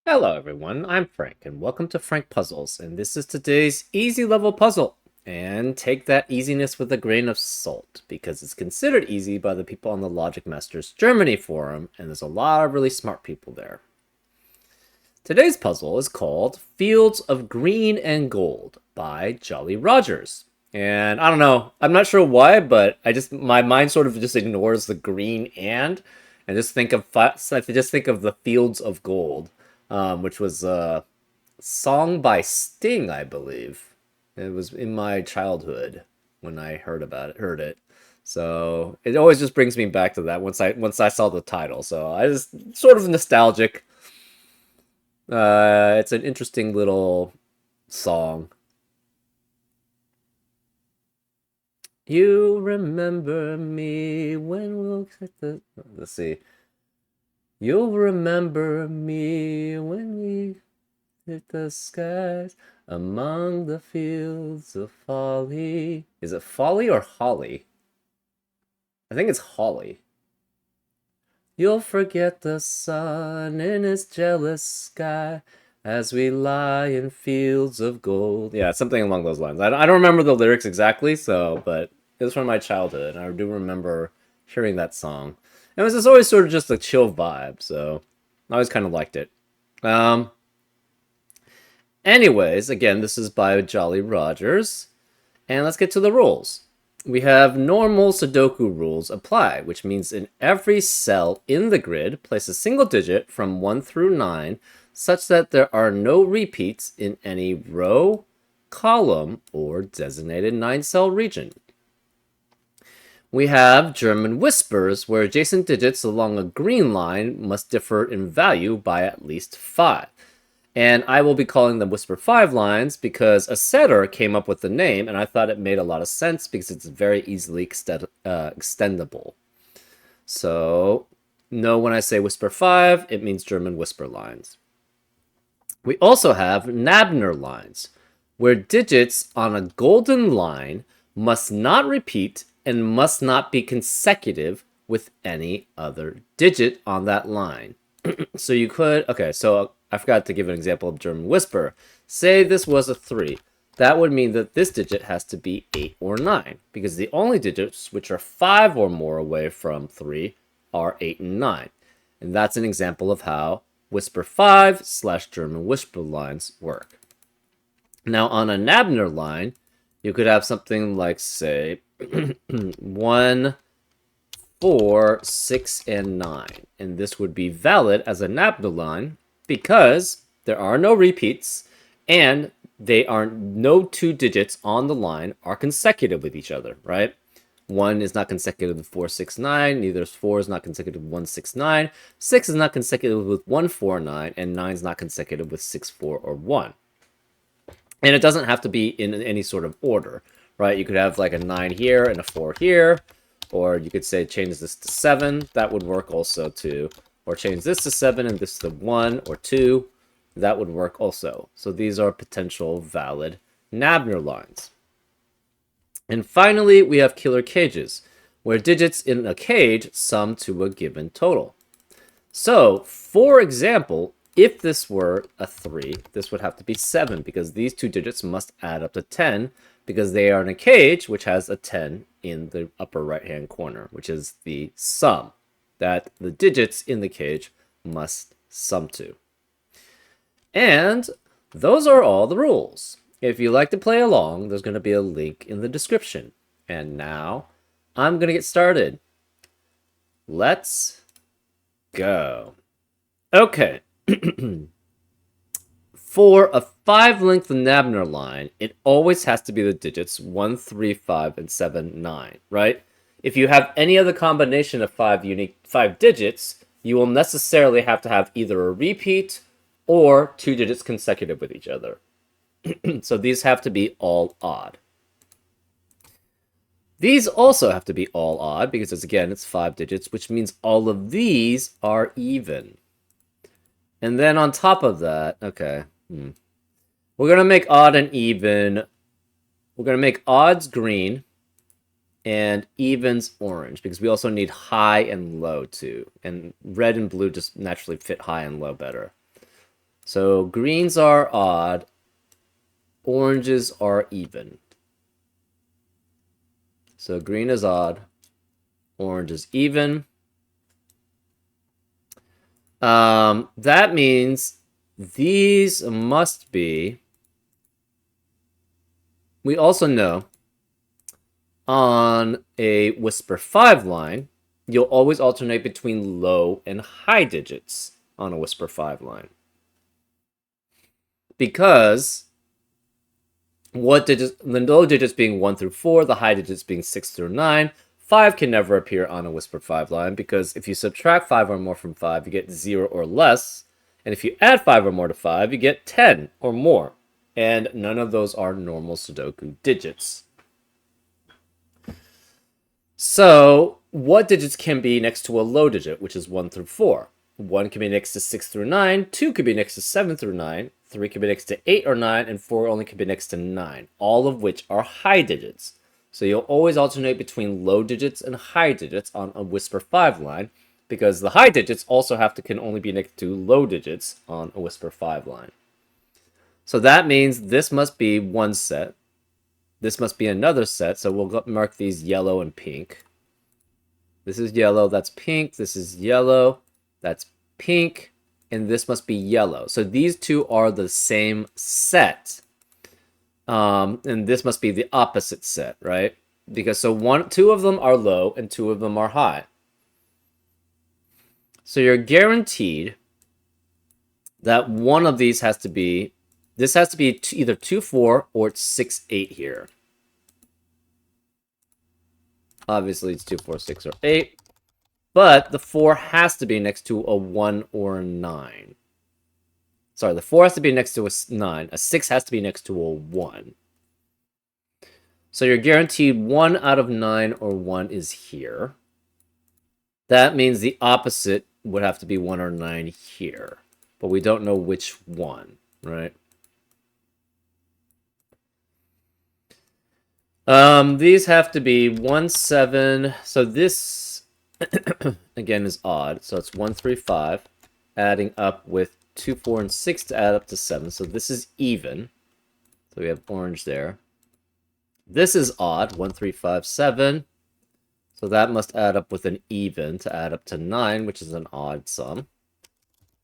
Hello everyone, I'm Frank, and welcome to Frank Puzzles, and this is today's easy level puzzle. And take that easiness with a grain of salt, because it's considered easy by the people on the Logic Masters Germany forum, and there's a lot of really smart people there. Today's puzzle is called Fields of Green and Gold by Jolly Rogers. And I don't know, I'm not sure why, but my mind sort of just ignores the green and just think of the Fields of Gold, which was a song by Sting, I believe. It was in my childhood when I heard it. So it always just brings me back to that once I saw the title. So I just sort of nostalgic. It's an interesting little song. You remember me when we'll get the. Let's see. You'll remember me when we hit the skies among the fields of folly. Is it folly or holly? I think it's holly. You'll forget the sun in its jealous sky as we lie in fields of gold. Yeah, something along those lines. I don't remember the lyrics exactly, but it was from my childhood, and I do remember hearing that song. And it was just always sort of just a chill vibe, so I always kind of liked it. Um, Anyways, again, this is by Jolly Rogers, and let's get to the rules. We have normal Sudoku rules apply, which means in every cell in the grid, place a single digit from 1 through 9, such that there are no repeats in any row, column, or designated 9-cell region. We have German whispers, where adjacent digits along a green line must differ in value by at least 5. And I will be calling them Whisper 5 lines because a setter came up with the name, and I thought it made a lot of sense because it's very easily extendable. So, know when I say Whisper 5, it means German whisper lines. We also have Nabner lines, where digits on a golden line must not repeat and must not be consecutive with any other digit on that line. So you could, okay, so I forgot to give an example of German whisper. Say this was a 3. That would mean that this digit has to be 8 or 9, because the only digits which are 5 or more away from 3 are 8 and 9. And that's an example of how Whisper 5 / German whisper lines work. Now, on a Nabner line, you could have something like, say, 1, 4, 6, and 9. And this would be valid as a Nabner line because there are no repeats and no two digits on the line are consecutive with each other, right? 1 is not consecutive with 4, 6, 9. Neither is 4 is not consecutive with 1, 6, 9. 6 is not consecutive with 1, 4, 9. And 9 is not consecutive with 6, 4, or 1. And it doesn't have to be in any sort of order, right? You could have like a 9 here and a 4 here. Or you could say change this to 7. That would work also too. Or change this to 7 and this to 1 or 2. That would work also. So these are potential valid Nabner lines. And finally, we have killer cages, where digits in a cage sum to a given total. So, for example, if this were a 3, this would have to be 7, because these two digits must add up to 10, because they are in a cage which has a 10 in the upper right-hand corner, which is the sum that the digits in the cage must sum to. And those are all the rules. If you like to play along, there's going to be a link in the description. And now, I'm going to get started. Let's go. Okay. For a 5-length Nabner line, it always has to be the digits 1, 3, 5, and 7, 9, right? If you have any other combination of 5 digits, you will necessarily have to have either a repeat or 2 digits consecutive with each other. So these have to be all odd. These also have to be all odd because, again, it's 5 digits, which means all of these are even. And then on top of that, okay, we're going to make odd and even. We're going to make odds green and evens orange because we also need high and low too. And red and blue just naturally fit high and low better. So greens are odd, oranges are even. So green is odd, orange is even. That means these must be... We also know on a Whisper 5 line, you'll always alternate between low and high digits on a Whisper 5 line. Because what digits, the low digits being 1 through 4, the high digits being 6 through 9, 5 can never appear on a Whisper 5 line because if you subtract 5 or more from 5, you get 0 or less. And if you add 5 or more to 5, you get 10 or more. And none of those are normal Sudoku digits. So, what digits can be next to a low digit, which is 1 through 4? 1 can be next to 6 through 9, 2 could be next to 7 through 9, 3 can be next to 8 or 9, and 4 only can be next to 9, all of which are high digits. So you'll always alternate between low digits and high digits on a Whisper 5 line, because the high digits also can only be next to low digits on a Whisper 5 line. So that means this must be one set. This must be another set, so we'll mark these yellow and pink. This is yellow, that's pink. This is yellow, that's pink. And this must be yellow. So these two are the same set. And this must be the opposite set, right? Because two of them are low and 2 of them are high. So you're guaranteed that one of these has to be... This has to be either 2-4 or it's 6-8 here. Obviously, it's 2, 4, 6, or 8. But the 4 has to be next to a 1 or a 9. Sorry, the 4 has to be next to a 9. A 6 has to be next to a 1. So you're guaranteed 1 out of 9 or 1 is here. That means the opposite would have to be 1 or 9 here. But we don't know which one, right? These have to be 1, 7. So this, again, is odd. So it's 1, 3, 5, adding up with 2, 4, and 6 to add up to 7. So this is even. So we have orange there. This is odd. 1, 3, 5, 7. So that must add up with an even to add up to 9, which is an odd sum.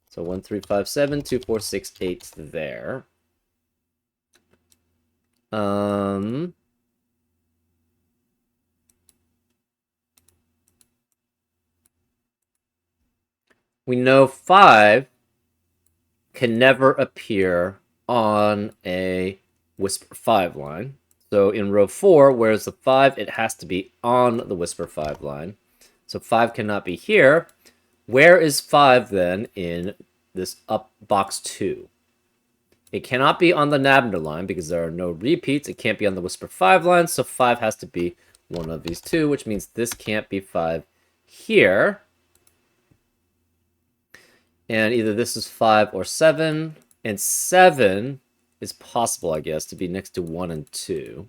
So 1, 3, 5, 7, 2, 4, 6, 8 there. We know 5 can never appear on a Whisper 5 line. So in row 4, whereas the 5, it has to be on the Whisper 5 line. So 5 cannot be here. Where is 5 then in this up box 2? It cannot be on the Nabner line because there are no repeats. It can't be on the Whisper 5 line, so 5 has to be one of these two, which means this can't be 5 here. And either this is 5 or 7. And 7 is possible, I guess, to be next to 1 and 2.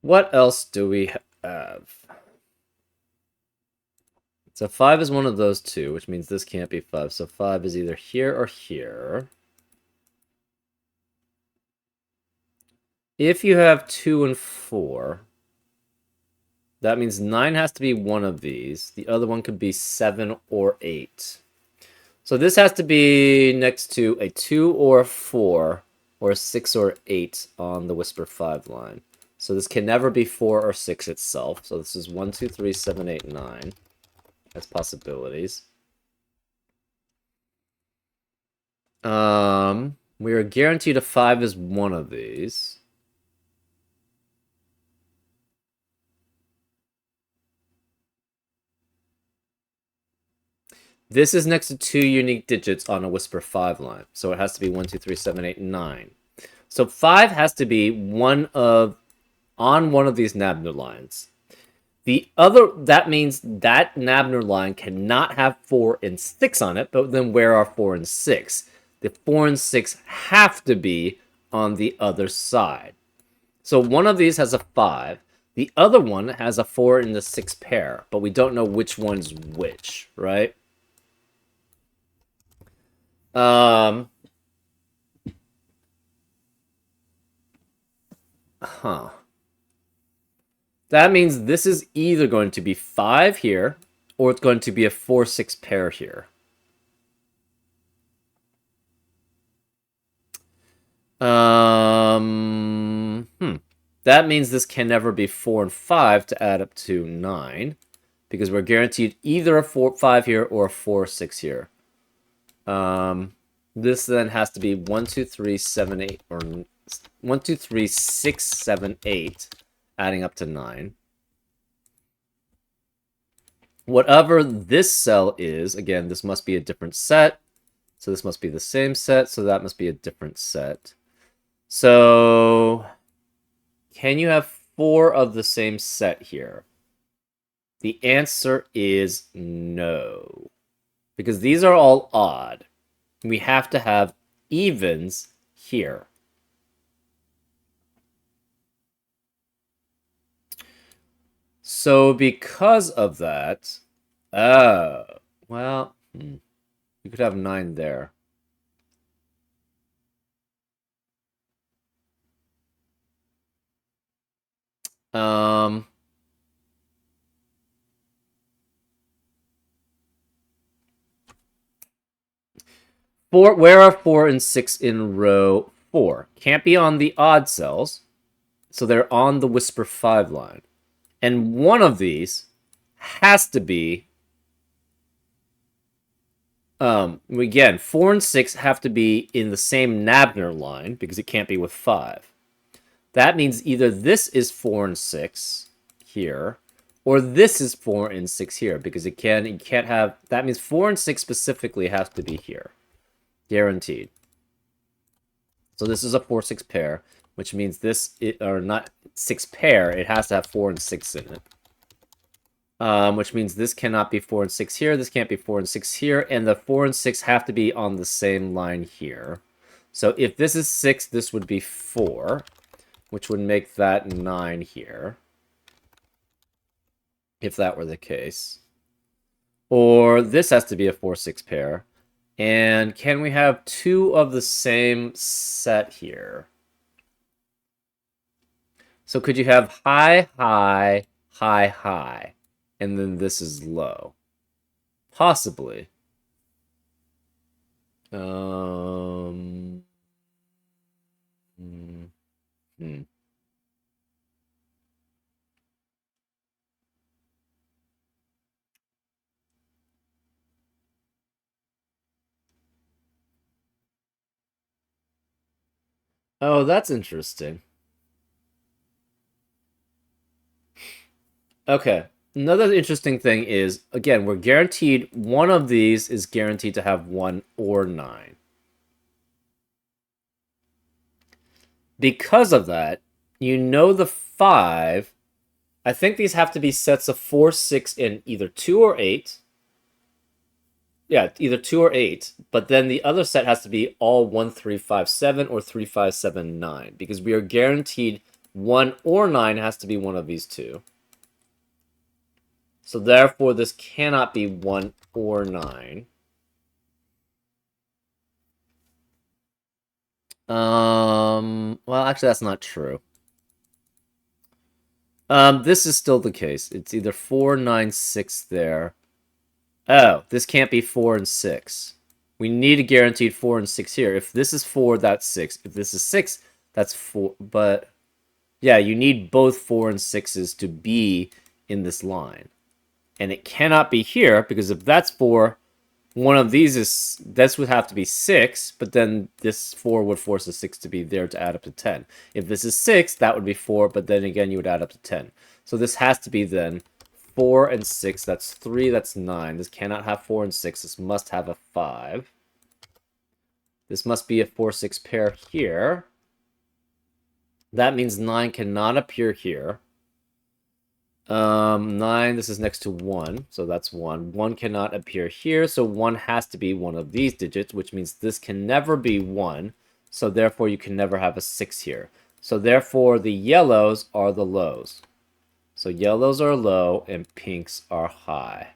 What else do we have? So 5 is one of those two, which means this can't be 5. So 5 is either here or here. If you have 2 and 4, that means 9 has to be one of these. The other one could be 7 or 8. So this has to be next to a 2 or a 4 or a 6 or 8 on the Whisper 5 line. So this can never be 4 or 6 itself. So this is 1, 2, 3, 7, 8, 9 as possibilities. We are guaranteed a 5 is one of these. This is next to 2 unique digits on a Whisper 5 line. So it has to be 1, 2, 3, 7, 8, 9. So 5 has to be on one of these Nabner lines. That means that Nabner line cannot have 4 and 6 on it, but then where are 4 and 6? The 4 and 6 have to be on the other side. So one of these has a 5. The other one has a 4 and the 6 pair, but we don't know which one's which, right? Huh. That means this is either going to be 5 here, or it's going to be a 4-6 pair here. That means this can never be 4 and 5 to add up to 9, because we're guaranteed either a 5 here or a 4-6 here. This then has to be 1, 2, 3, 7, 8, or 1, 2, 3, 6, 7, 8, adding up to 9. Whatever this cell is, again, this must be a different set. So this must be the same set, so that must be a different set. So, can you have 4 of the same set here? The answer is no. Because these are all odd. We have to have evens here. So because of that, well, you could have 9 there. Where are 4 and 6 in row 4? Can't be on the odd cells, so they're on the Whisper 5 line. And one of these has to be, again, 4 and 6 have to be in the same Nabner line, because it can't be with 5. That means either this is 4 and 6 here, or this is 4 and 6 here, because it can't have, that means 4 and 6 specifically has to be here. Guaranteed. So this is a 4-6 pair, which means this, or not 6 pair, it has to have 4 and 6 in it. Which means this cannot be 4 and 6 here, this can't be 4 and 6 here, and the 4 and 6 have to be on the same line here. So if this is 6, this would be 4, which would make that 9 here. If that were the case. Or this has to be a 4-6 pair. And can we have 2 of the same set here? So could you have high, high, high, high, and then this is low? Possibly. Oh, that's interesting. Okay. Another interesting thing is, again, we're guaranteed one of these is guaranteed to have 1 or 9. Because of that, you know the 5, I think these have to be sets of 4, 6, and either 2 or 8. Yeah, either 2 or 8, but then the other set has to be all 1, 3, 5, 7 or 3, 5, 7, 9, because we are guaranteed 1 or 9 has to be one of these two. So therefore, this cannot be 1 or 9. Well, actually, that's not true. This is still the case. It's either 4, 9, 6 there. Oh, this can't be 4 and 6. We need a guaranteed 4 and 6 here. If this is 4, that's 6. If this is 6, that's 4. But, yeah, you need both 4 and 6s to be in this line. And it cannot be here, because if that's 4, one of these is, this would have to be 6, but then this 4 would force the 6 to be there to add up to 10. If this is 6, that would be 4, but then again, you would add up to 10. So this has to be then 4 and 6, that's 3, that's 9. This cannot have 4 and 6, this must have a 5. This must be a 4-6 pair here. That means 9 cannot appear here. 9, this is next to 1, so that's 1. 1 cannot appear here, so 1 has to be one of these digits, which means this can never be 1, so therefore you can never have a 6 here. So therefore the yellows are the lows. So yellows are low and pinks are high.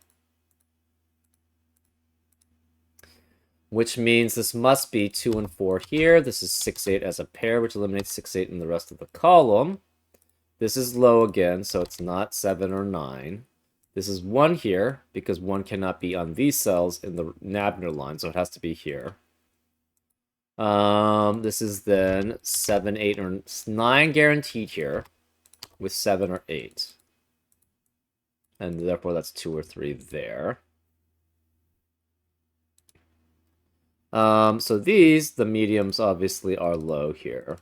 Which means this must be 2 and 4 here. This is 6, 8 as a pair, which eliminates 6, 8 in the rest of the column. This is low again, so it's not 7 or 9. This is 1 here, because 1 cannot be on these cells in the Nabner line, so it has to be here. This is then 7, 8, or 9 guaranteed here, with 7 or 8. And therefore that's 2 or 3 there. So these, the mediums obviously are low here.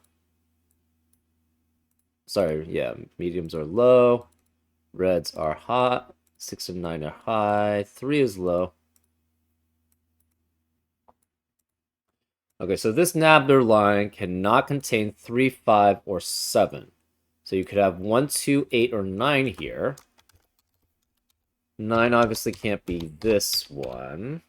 Sorry, yeah, mediums are low. Reds are high. 6 and 9 are high. 3 is low. Okay, so this Nabner line cannot contain 3, 5, or 7. So you could have 1, 2, 8, or 9 here. 9 obviously can't be this one.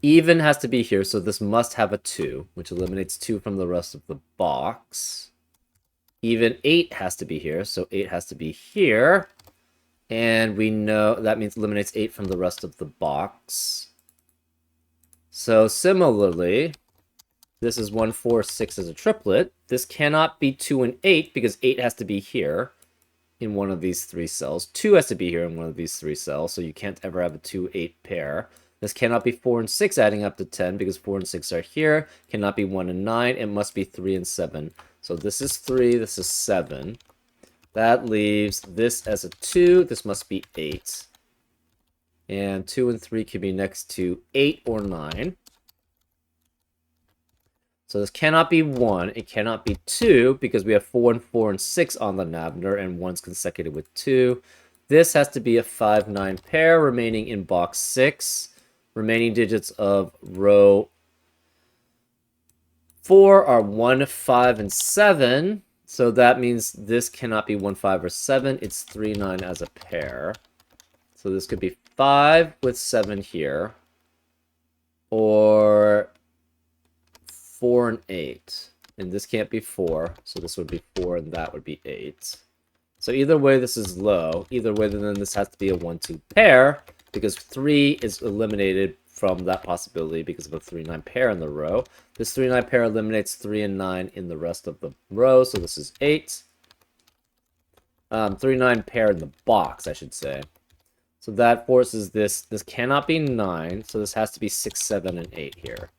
Even has to be here, so this must have a 2, which eliminates 2 from the rest of the box. Even 8 has to be here, so 8 has to be here. And we know that means eliminates 8 from the rest of the box. So similarly, this is 1, 4, 6 as a triplet. This cannot be 2 and 8 because 8 has to be here in one of these 3 cells. 2 has to be here in one of these 3 cells, so you can't ever have a 2, 8 pair. This cannot be 4 and 6 adding up to 10 because 4 and 6 are here. Cannot be 1 and 9. It must be 3 and 7. So this is 3, this is 7. That leaves this as a 2. This must be 8. And 2 and 3 can be next to 8 or 9. So this cannot be 1. It cannot be 2 because we have 4 and 4 and 6 on the Nabner and 1's consecutive with 2. This has to be a 5, 9 pair remaining in box 6. Remaining digits of row 4 are 1, 5, and 7. So that means this cannot be 1, 5, or 7. It's 3, 9 as a pair. So this could be 5 with 7 here. Or 4 and 8. And this can't be 4. So this would be 4 and that would be 8. So either way, this is low. Either way, then this has to be a 1, 2 pair. Because 3 is eliminated from that possibility because of a 3, 9 pair in the row. This 3, 9 pair eliminates 3 and 9 in the rest of the row, so this is 8. 3, 9 pair in the box, I should say. So that forces this. This cannot be 9, so this has to be 6, 7, and 8 here.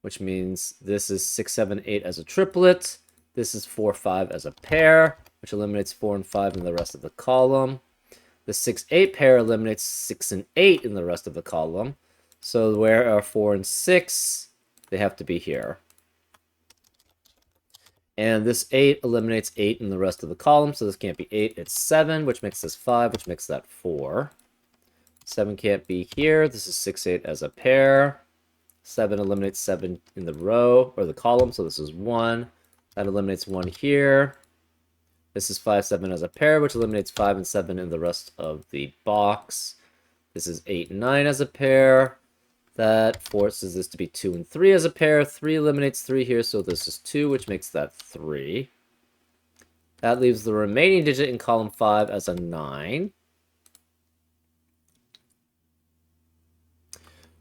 Which means this is 6, 7, 8 as a triplet. This is 4, 5 as a pair, which eliminates 4 and 5 in the rest of the column. The 6, 8 pair eliminates 6 and 8 in the rest of the column. So where are 4 and 6? They have to be here. And this 8 eliminates 8 in the rest of the column, so this can't be 8. It's 7, which makes this 5, which makes that 4. 7 can't be here. This is 6, 8 as a pair. 7 eliminates 7 in the row, or the column, so this is 1. That eliminates 1 here. This is 5, 7 as a pair, which eliminates 5 and 7 in the rest of the box. This is 8 and 9 as a pair. That forces this to be 2 and 3 as a pair. 3 eliminates 3 here, so this is 2, which makes that 3. That leaves the remaining digit in column 5 as a 9.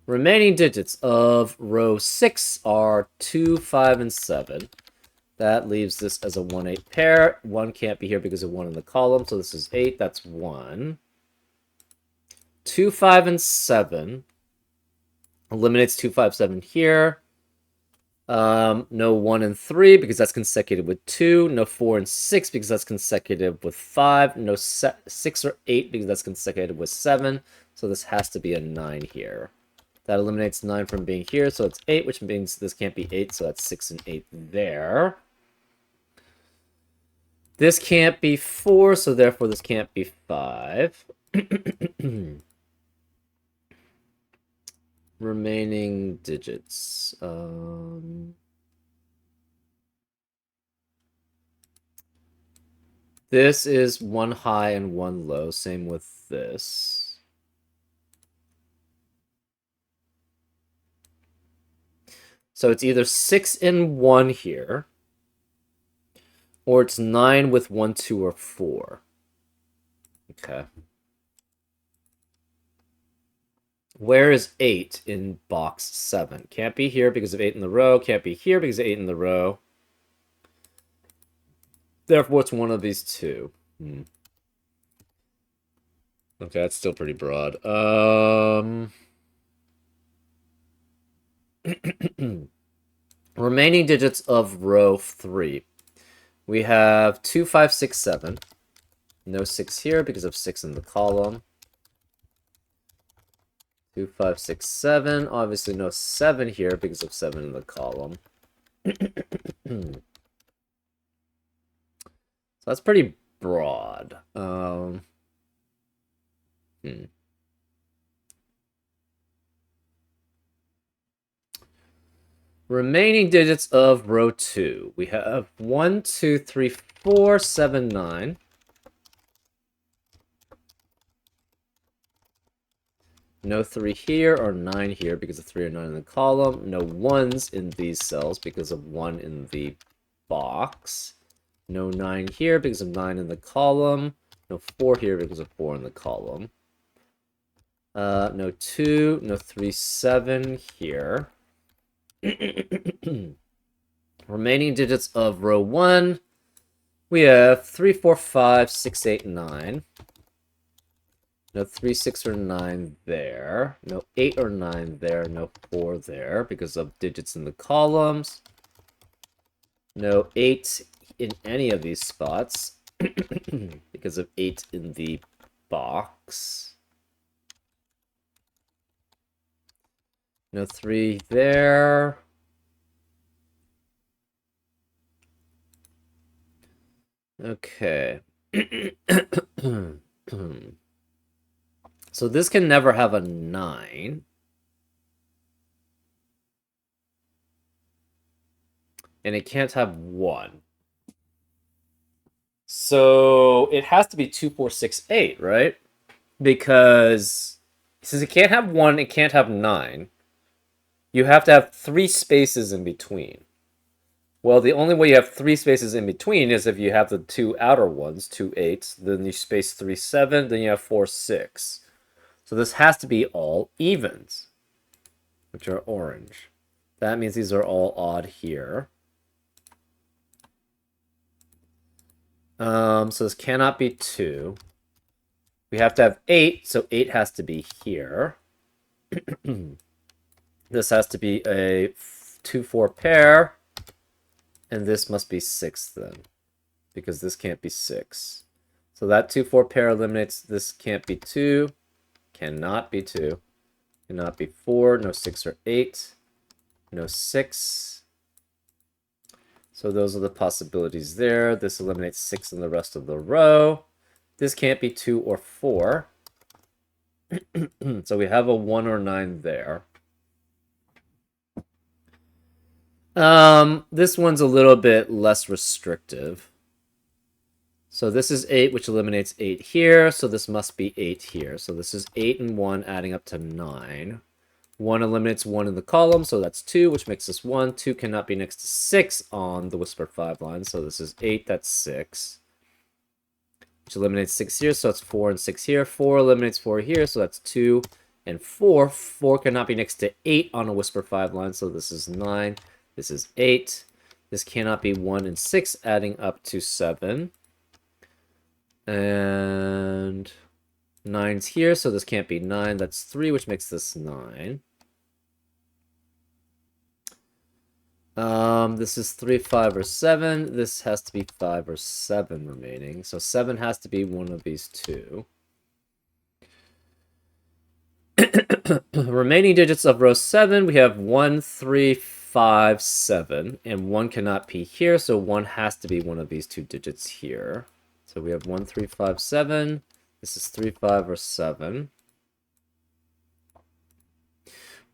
Remaining digits of row 6 are 2, 5, and 7. That leaves this as a 1, 8 pair. 1 can't be here because of 1 in the column, so this is 8. That's 1. 2, 5, and 7. Eliminates 2, 5, 7 here. No 1 and 3 because that's consecutive with 2. No 4 and 6 because that's consecutive with 5. No 6 or 8 because that's consecutive with 7. So this has to be a 9 here. That eliminates 9 from being here, so it's 8, which means this can't be 8, so that's 6 and 8 there. This can't be 4, so therefore this can't be 5. remaining digits. This is one high and one low. Same with this. So it's either 6 and 1 here, or it's 9 with 1, 2, or 4. Okay. Where is 8 in box 7? Can't be here because of 8 in the row. Can't be here because of 8 in the row. Therefore, it's one of these two. Okay, that's still pretty broad. Remaining digits of row 3. We have 2, 5, 6, 7. No 6 here because of 6 in the column. 2, 5, 6, 7. Obviously no 7 here because of 7 in the column. So that's pretty broad. Remaining digits of row 2. We have 1, 2, 3, 4, 7, 9. No 3 here or 9 here because of 3 or 9 in the column. No 1s in these cells because of 1 in the box. No 9 here because of 9 in the column. No 4 here because of 4 in the column. No 2, no 3, 7 here. Remaining digits of row 1. We have 3, 4, 5, 6, 8, 9. No 3, 6, or 9 there. No 8 or 9 there. No 4 there because of digits in the columns. No 8 in any of these spots because of 8 in the box. No 3 there. Okay. So this can never have a 9. And it can't have 1. So it has to be 2, 4, 6, 8, right? Because since it can't have 1, it can't have 9. You have to have 3 spaces in between. Well, the only way you have 3 spaces in between is if you have the 2 outer ones, 2 8s, then you space 3 7, then you have 4 6. So this has to be all evens, which are orange. That means these are all odd here. So this cannot be 2. We have to have 8, so 8 has to be here. This has to be a 2-4 pair. And this must be 6 then, because this can't be 6. So that 2-4 pair eliminates, this can't be 2, cannot be 2, cannot be 4, no 6 or 8, no 6. So those are the possibilities there. This eliminates 6 in the rest of the row. This can't be 2 or 4. So we have a 1 or 9 there. This one's a little bit less restrictive. So this is 8, which eliminates 8 here. So this must be 8 here. So this is 8 and 1 adding up to 9. 1 eliminates 1 in the column, so that's 2, which makes this 1. 2 cannot be next to 6 on the whispered 5 line, so this is 8, that's 6. Which eliminates 6 here, so that's 4 and 6 here. 4 eliminates 4 here, so that's 2 and 4. 4 cannot be next to 8 on a whispered 5 line, so this is 9. This is 8. This cannot be 1 and 6, adding up to 7. And 9's here, so this can't be 9. That's 3, which makes this 9. This is 3, 5, or 7. This has to be 5 or 7 remaining. So 7 has to be one of these two. Remaining digits of row 7, we have 1, 3, 5, 7. And 1 cannot be here, so 1 has to be one of these two digits here. So we have 1, 3, 5, 7. This is 3, 5, or 7.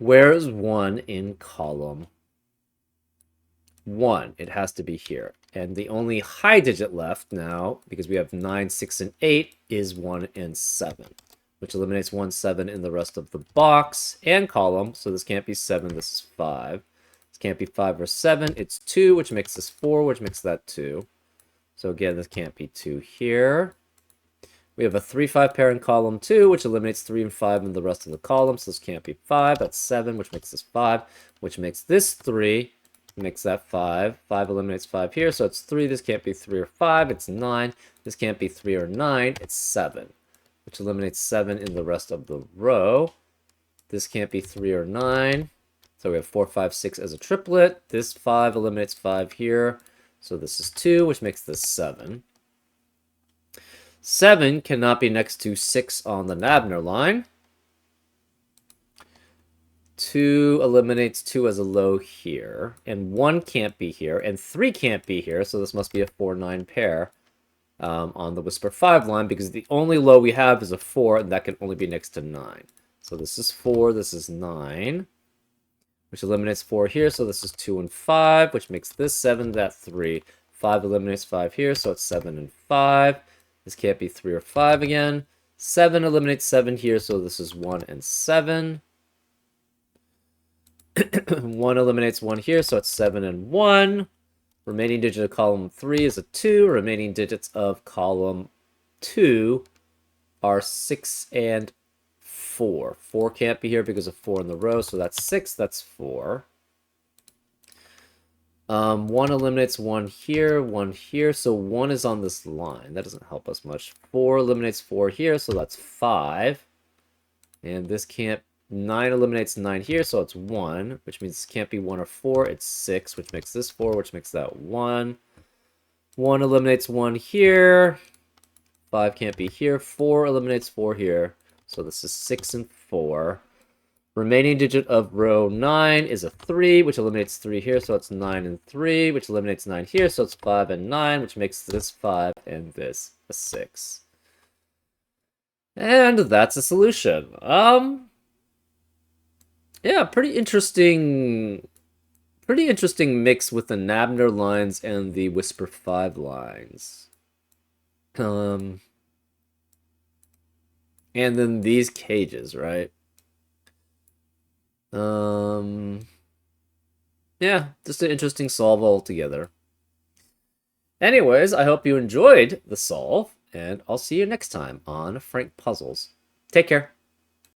Where is 1 in column 1? It has to be here. And the only high digit left now, because we have 9, 6, and 8, is 1 and 7, which eliminates 1, 7 in the rest of the box and column. So this can't be 7, this is 5. This can't be 5 or 7. It's 2, which makes this 4, which makes that 2. So again, this can't be 2 here. We have a 3, 5 pair in column 2, which eliminates 3 and 5 in the rest of the column. So this can't be 5. That's 7, which makes this 5, which makes this 3, makes that 5. 5 eliminates 5 here, so it's 3. This can't be 3 or 5. It's 9. This can't be 3 or 9. It's 7, which eliminates 7 in the rest of the row. This can't be 3 or 9. So we have 4, 5, 6 as a triplet. This 5 eliminates 5 here. So this is 2, which makes this 7. 7 cannot be next to 6 on the Nabner line. 2 eliminates 2 as a low here. And 1 can't be here. And 3 can't be here. So this must be a 4, 9 pair on the Whisper 5 line, because the only low we have is a 4, and that can only be next to 9. So this is 4, this is 9, which eliminates 4 here. So this is 2 and 5, which makes this 7, that 3. 5 eliminates 5 here, so it's 7 and 5. This can't be 3 or 5 again. 7 eliminates 7 here, so this is 1 and 7. 1 eliminates 1 here, so it's 7 and 1. Remaining digit of column 3 is a 2. Remaining digits of column 2 are 6 and 4. 4 can't be here because of 4 in the row, so that's 6, that's 4. 1 eliminates 1 here, so 1 is on this line. That doesn't help us much. 4 eliminates 4 here, so that's 5. And this can't... 9 eliminates 9 here, so it's 1, which means this can't be 1 or 4. It's 6, which makes this 4, which makes that 1. 1 eliminates 1 here. 5 can't be here. 4 eliminates 4 here, so this is 6 and 4. Remaining digit of row 9 is a 3, which eliminates 3 here, so it's 9 and 3, which eliminates 9 here, so it's 5 and 9, which makes this 5 and this a 6. And that's a solution. Yeah, pretty interesting mix with the Nabner lines and the Whisper 5 lines. And then these cages, right? Yeah, just an interesting solve altogether. Anyways, I hope you enjoyed the solve, and I'll see you next time on Frank Puzzles. Take care.